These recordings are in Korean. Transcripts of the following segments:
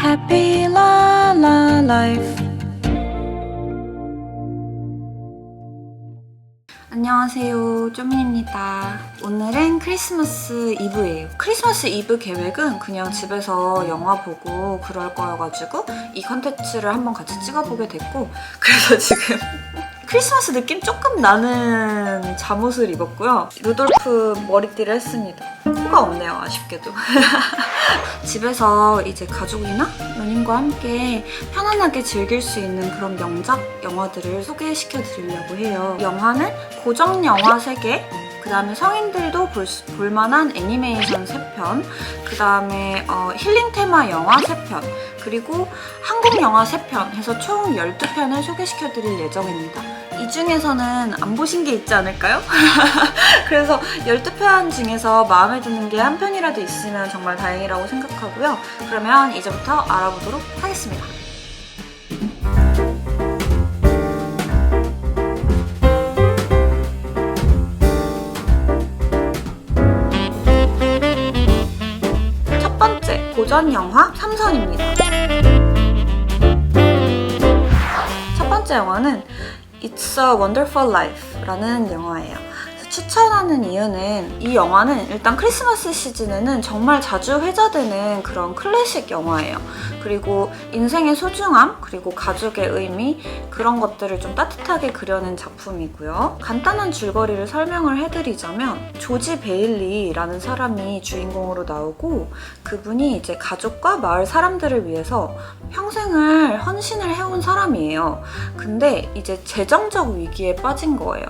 happy la la life. 안녕하세요, 쪼민입니다. 오늘은 크리스마스 이브예요. 크리스마스 이브 계획은 그냥 집에서 영화 보고 그럴 거여가지고 이 컨텐츠를 한번 같이 찍어보게 됐고, 그래서 지금 크리스마스 느낌 조금 나는 잠옷을 입었고요. 루돌프 머리띠를 했습니다. 코가 없네요, 아쉽게도. 집에서 이제 가족이나 연인과 함께 편안하게 즐길 수 있는 그런 명작 영화들을 소개시켜 드리려고 해요. 영화는 고전 영화 3개, 그 다음에 성인들도 볼만한 애니메이션 3편, 그 다음에 힐링 테마 영화 3편, 그리고 한국 영화 3편 해서 총 12편을 소개시켜 드릴 예정입니다. 이 중에서는 안 보신 게 있지 않을까요? 그래서 12편 중에서 마음에 드는 게 한 편이라도 있으면 정말 다행이라고 생각하고요. 그러면 이제부터 알아보도록 하겠습니다. 첫 번째, 고전 영화 3선입니다. 첫 번째 영화는 It's a Wonderful Life 라는 영화예요. 추천하는 이유는 이 영화는 일단 크리스마스 시즌에는 정말 자주 회자되는 그런 클래식 영화예요. 그리고 인생의 소중함, 그리고 가족의 의미, 그런 것들을 좀 따뜻하게 그려낸 작품이고요. 간단한 줄거리를 설명을 해드리자면 조지 베일리라는 사람이 주인공으로 나오고, 그분이 이제 가족과 마을 사람들을 위해서 평생을 헌신을 해온 사람이에요. 근데 이제 재정적 위기에 빠진 거예요.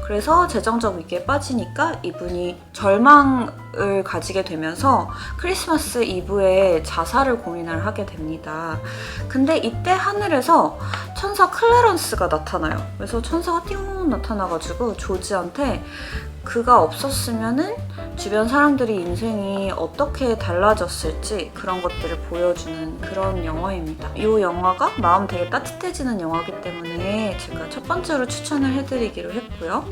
그래서 재정적 위기에 빠지니까 이분이 절망을 가지게 되면서 크리스마스 이브에 자살을 고민을 하게 됩니다. 근데 이때 하늘에서 천사 클래런스가 나타나요. 그래서 천사가 띵 나타나가지고 조지한테 그가 없었으면은 주변 사람들이 인생이 어떻게 달라졌을지 그런 것들을 보여주는 그런 영화입니다. 이 영화가 마음 되게 따뜻해지는 영화이기 때문에 제가 첫 번째로 추천을 해드리기로 했고요.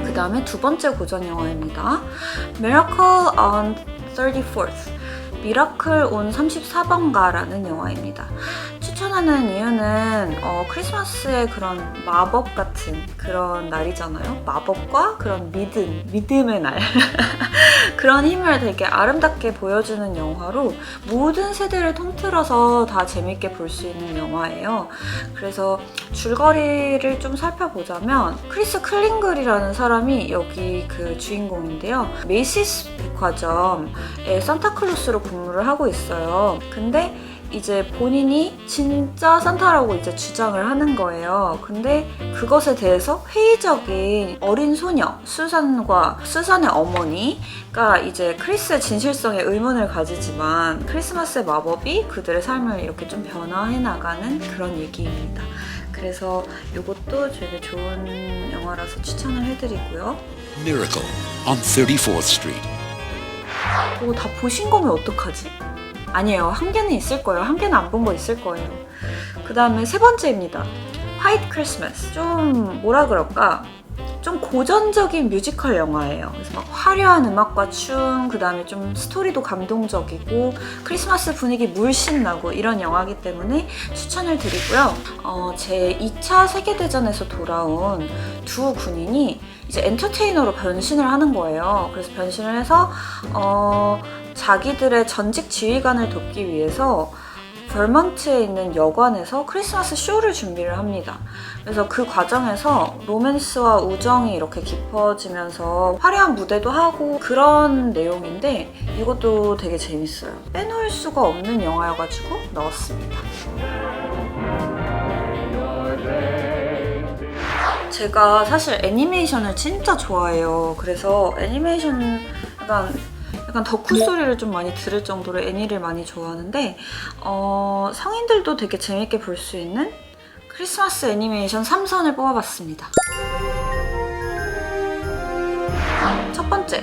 그 다음에 두 번째 고전 영화입니다. Miracle on 34th, 미라클 온 34번가라는 영화입니다. 추천하는 이유는 크리스마스의 그런 마법 같은 그런 날이잖아요. 마법과 그런 믿음의 날. 그런 힘을 되게 아름답게 보여주는 영화로 모든 세대를 통틀어서 다 재밌게 볼 수 있는 영화예요. 그래서 줄거리를 좀 살펴보자면 크리스 클링글이라는 사람이 여기 그 주인공인데요. 메이시스 백화점에 산타클로스로 근무를 하고 있어요. 근데 이제 본인이 진짜 산타라고 이제 주장을 하는 거예요. 근데 그것에 대해서 회의적인 어린 소녀 수산의 어머니가 이제 크리스의 진실성에 의문을 가지지만 크리스마스의 마법이 그들의 삶을 이렇게 좀 변화해 나가는 그런 얘기입니다. 그래서 이것도 되게 좋은 영화라서 추천을 해드리고요. Miracle on 34th Street. 다 보신 거면 어떡하지? 아니에요. 한 개는 있을 거예요. 한 개는 안 본 거 있을 거예요. 그 다음에 세 번째입니다. White Christmas. 좀 뭐라 그럴까? 좀 고전적인 뮤지컬 영화예요. 그래서 막 화려한 음악과 춤, 그 다음에 좀 스토리도 감동적이고 크리스마스 분위기 물씬 나고 이런 영화이기 때문에 추천을 드리고요. 제 2차 세계대전에서 돌아온 두 군인이 이제 엔터테이너로 변신을 하는 거예요. 그래서 변신을 해서 자기들의 전직 지휘관을 돕기 위해서 벌먼트에 있는 여관에서 크리스마스 쇼를 준비를 합니다. 그래서 그 과정에서 로맨스와 우정이 이렇게 깊어지면서 화려한 무대도 하고 그런 내용인데 이것도 되게 재밌어요. 빼놓을 수가 없는 영화여가지고 넣었습니다. 제가 사실 애니메이션을 진짜 좋아해요. 그래서 애니메이션 약간 덕후 소리를 좀 많이 들을 정도로 애니를 많이 좋아하는데 성인들도 되게 재밌게 볼 수 있는 크리스마스 애니메이션 3선을 뽑아봤습니다. 첫 번째,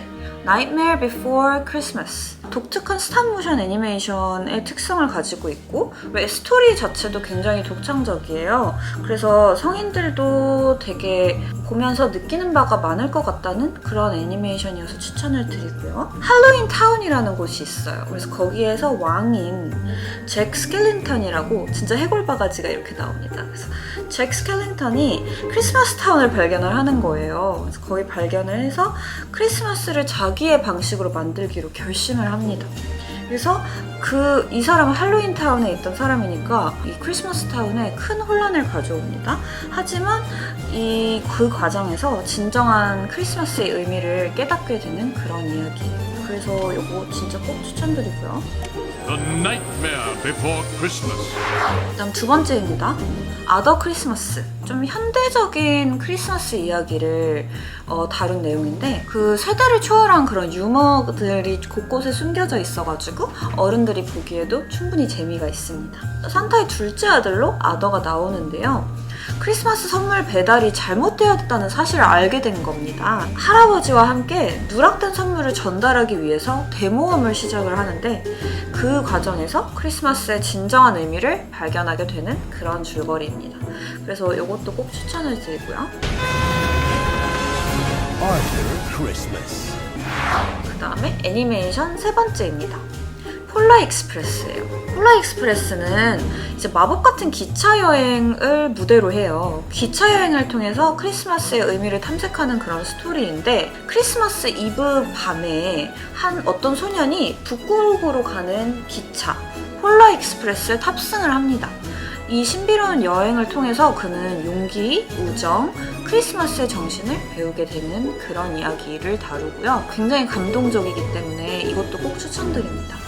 Nightmare Before Christmas. 독특한 스탑모션 애니메이션의 특성을 가지고 있고 왜 스토리 자체도 굉장히 독창적이에요. 그래서 성인들도 되게 보면서 느끼는 바가 많을 것 같다는 그런 애니메이션이어서 추천을 드리고요. 할로윈 타운이라는 곳이 있어요. 그래서 거기에서 왕인 잭 스켈링턴이라고 진짜 해골바가지가 이렇게 나옵니다. 그래서 잭 스켈링턴이 크리스마스 타운을 발견을 하는 거예요. 그래서 거기 발견을 해서 크리스마스를 자기의 방식으로 만들기로 결심을 합니다. 그래서 이 사람은 할로윈 타운에 있던 사람이니까 이 크리스마스 타운에 큰 혼란을 가져옵니다. 하지만 그 과정에서 진정한 크리스마스의 의미를 깨닫게 되는 그런 이야기예요. 그래서 이거 진짜 꼭 추천드리고요. The Nightmare Before Christmas. 그다음 두 번째입니다. 아더 크리스마스. 좀 현대적인 크리스마스 이야기를 다룬 내용인데 그 세대를 초월한 그런 유머들이 곳곳에 숨겨져 있어가지고 어른들이 보기에도 충분히 재미가 있습니다. 산타의 둘째 아들로 아더가 나오는데요. 크리스마스 선물 배달이 잘못되었다는 사실을 알게 된 겁니다. 할아버지와 함께 누락된 선물을 전달하기 위해서 대모험을 시작을 하는데 그 과정에서 크리스마스의 진정한 의미를 발견하게 되는 그런 줄거리입니다. 그래서 이것도 꼭 추천을 드리고요. Arthur Christmas. 그 다음에 애니메이션 세 번째입니다. 폴라 익스프레스예요. 폴라 익스프레스는 이제 마법 같은 기차 여행을 무대로 해요. 기차 여행을 통해서 크리스마스의 의미를 탐색하는 그런 스토리인데 크리스마스 이브 밤에 어떤 소년이 북극으로 가는 기차 폴라 익스프레스에 탑승을 합니다. 이 신비로운 여행을 통해서 그는 용기, 우정, 크리스마스의 정신을 배우게 되는 그런 이야기를 다루고요. 굉장히 감동적이기 때문에 이것도 꼭 추천드립니다.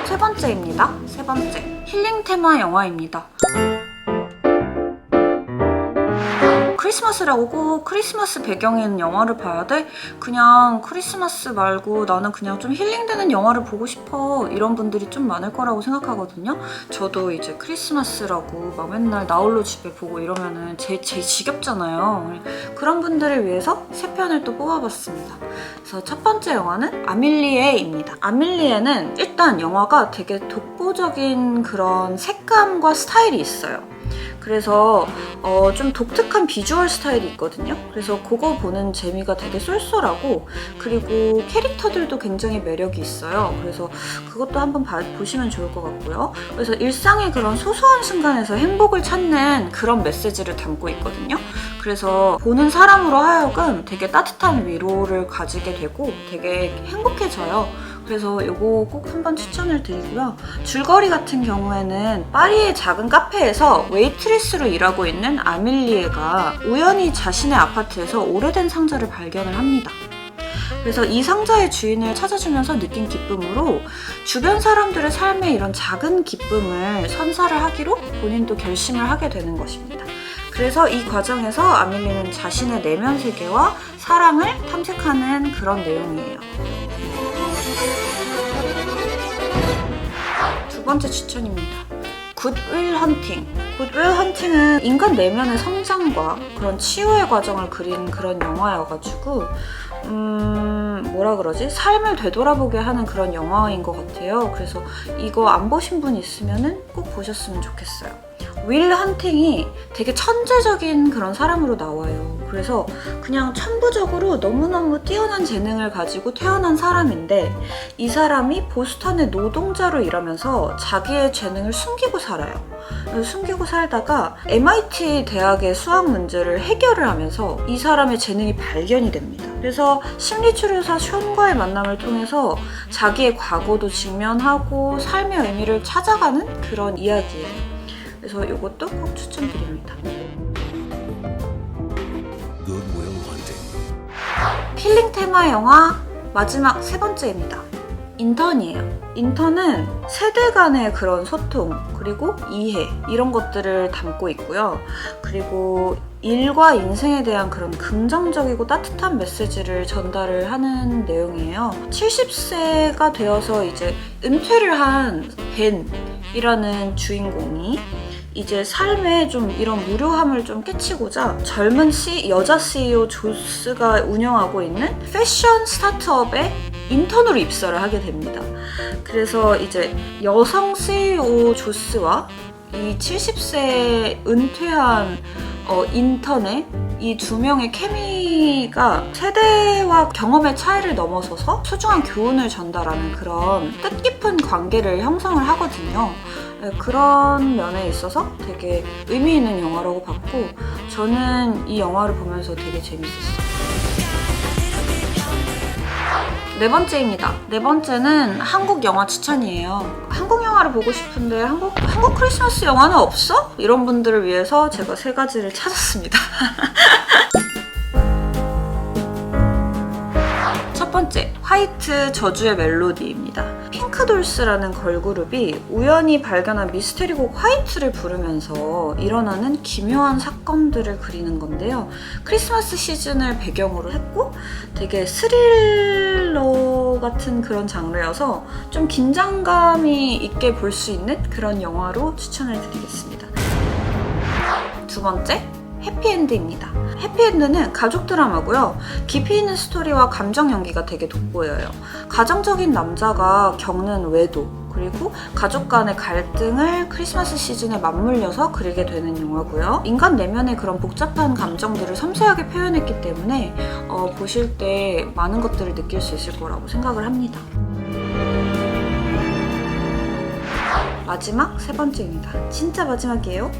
세 번째입니다. 세 번째. 힐링 테마 영화입니다. 크리스마스라고 꼭 크리스마스 배경에 있는 영화를 봐야 돼? 그냥 크리스마스 말고 나는 그냥 좀 힐링되는 영화를 보고 싶어. 이런 분들이 좀 많을 거라고 생각하거든요. 저도 이제 크리스마스라고 막 맨날 나홀로 집에 보고 이러면은 제일 지겹잖아요. 그런 분들을 위해서 세 편을 또 뽑아봤습니다. 그래서 첫 번째 영화는 아밀리에입니다. 아밀리에는 일단 영화가 되게 독보적인 그런 색감과 스타일이 있어요. 그래서 좀 독특한 비주얼 스타일이 있거든요. 그래서 그거 보는 재미가 되게 쏠쏠하고 그리고 캐릭터들도 굉장히 매력이 있어요. 그래서 그것도 한번 보시면 좋을 것 같고요. 그래서 일상의 그런 소소한 순간에서 행복을 찾는 그런 메시지를 담고 있거든요. 그래서 보는 사람으로 하여금 되게 따뜻한 위로를 가지게 되고 되게 행복해져요. 그래서 이거 꼭 한번 추천을 드리고요. 줄거리 같은 경우에는 파리의 작은 카페에서 웨이트리스로 일하고 있는 아밀리에가 우연히 자신의 아파트에서 오래된 상자를 발견을 합니다. 그래서 이 상자의 주인을 찾아주면서 느낀 기쁨으로 주변 사람들의 삶에 이런 작은 기쁨을 선사를 하기로 본인도 결심을 하게 되는 것입니다. 그래서 이 과정에서 아밀리는 자신의 내면 세계와 사랑을 탐색하는 그런 내용이에요. 두 번째 추천입니다. 굿윌 헌팅. 굿윌 헌팅은 인간 내면의 성장과 그런 치유의 과정을 그린 그런 영화여가지고 뭐라 그러지? 삶을 되돌아보게 하는 그런 영화인 것 같아요. 그래서 이거 안 보신 분 있으면 꼭 보셨으면 좋겠어요. 윌 헌팅이 되게 천재적인 그런 사람으로 나와요. 그래서 그냥 천부적으로 너무너무 뛰어난 재능을 가지고 태어난 사람인데 이 사람이 보스턴의 노동자로 일하면서 자기의 재능을 숨기고 살아요. 숨기고 살다가 MIT 대학의 수학 문제를 해결을 하면서 이 사람의 재능이 발견이 됩니다. 그래서 심리치료사 션과의 만남을 통해서 자기의 과거도 직면하고 삶의 의미를 찾아가는 그런 이야기예요. 그래서 이것도 꼭 추천드립니다. Good Will Hunting. 힐링 테마 영화 마지막 세 번째입니다. 인턴이에요. 인턴은 세대 간의 그런 소통 그리고 이해 이런 것들을 담고 있고요. 그리고 일과 인생에 대한 그런 긍정적이고 따뜻한 메시지를 전달을 하는 내용이에요. 70세가 되어서 이제 은퇴를 한 벤이라는 주인공이 이제 삶에 좀 이런 무료함을 좀 깨치고자 젊은 여자 CEO 조스가 운영하고 있는 패션 스타트업에 인턴으로 입사를 하게 됩니다. 그래서 이제 여성 CEO 조스와 이 70세 은퇴한 인턴의 이 두 명의 케미가 세대와 경험의 차이를 넘어서서 소중한 교훈을 전달하는 그런 뜻깊은 관계를 형성을 하거든요. 그런 면에 있어서 되게 의미 있는 영화라고 봤고 저는 이 영화를 보면서 되게 재밌었어요. 네 번째입니다. 네 번째는 한국 영화 추천이에요. 한국 영화를 보고 싶은데 한국 크리스마스 영화는 없어? 이런 분들을 위해서 제가 세 가지를 찾았습니다. 첫 번째, 화이트 저주의 멜로디입니다. 핑크돌스라는 걸그룹이 우연히 발견한 미스테리곡 화이트를 부르면서 일어나는 기묘한 사건들을 그리는 건데요. 크리스마스 시즌을 배경으로 했고 되게 스릴러 같은 그런 장르여서 좀 긴장감이 있게 볼 수 있는 그런 영화로 추천을 드리겠습니다. 두 번째, 해피엔드입니다. 해피엔드는 가족 드라마고요. 깊이 있는 스토리와 감정 연기가 되게 돋보여요. 가정적인 남자가 겪는 외도 그리고 가족 간의 갈등을 크리스마스 시즌에 맞물려서 그리게 되는 영화고요. 인간 내면의 그런 복잡한 감정들을 섬세하게 표현했기 때문에 보실 때 많은 것들을 느낄 수 있을 거라고 생각을 합니다. 마지막 세 번째입니다. 진짜 마지막이에요.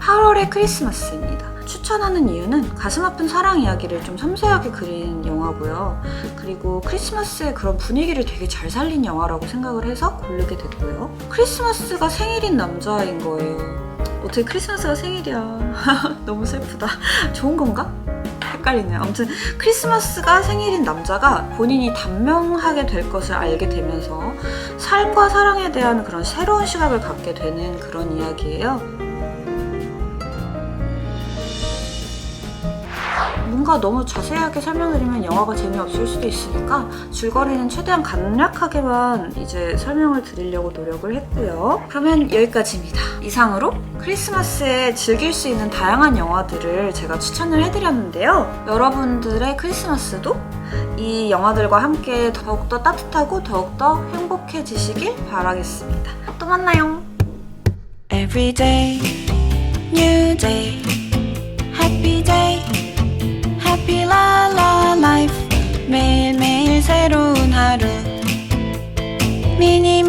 8월의 크리스마스입니다. 추천하는 이유는 가슴 아픈 사랑 이야기를 좀 섬세하게 그린 영화고요. 그리고 크리스마스의 그런 분위기를 되게 잘 살린 영화라고 생각을 해서 고르게 됐고요. 크리스마스가 생일인 남자인 거예요. 어떻게 크리스마스가 생일이야. 너무 슬프다. 좋은 건가? 헷갈리네요. 아무튼 크리스마스가 생일인 남자가 본인이 단명하게 될 것을 알게 되면서 삶과 사랑에 대한 그런 새로운 시각을 갖게 되는 그런 이야기예요. 뭔가 너무 자세하게 설명드리면 영화가 재미없을 수도 있으니까 줄거리는 최대한 간략하게만 이제 설명을 드리려고 노력을 했고요. 그러면 여기까지입니다. 이상으로 크리스마스에 즐길 수 있는 다양한 영화들을 제가 추천을 해드렸는데요. 여러분들의 크리스마스도 이 영화들과 함께 더욱더 따뜻하고 더욱더 행복해지시길 바라겠습니다. 또 만나요. Every day, new day, happy day. Happy la la life 매일매일 새로운 하루 미니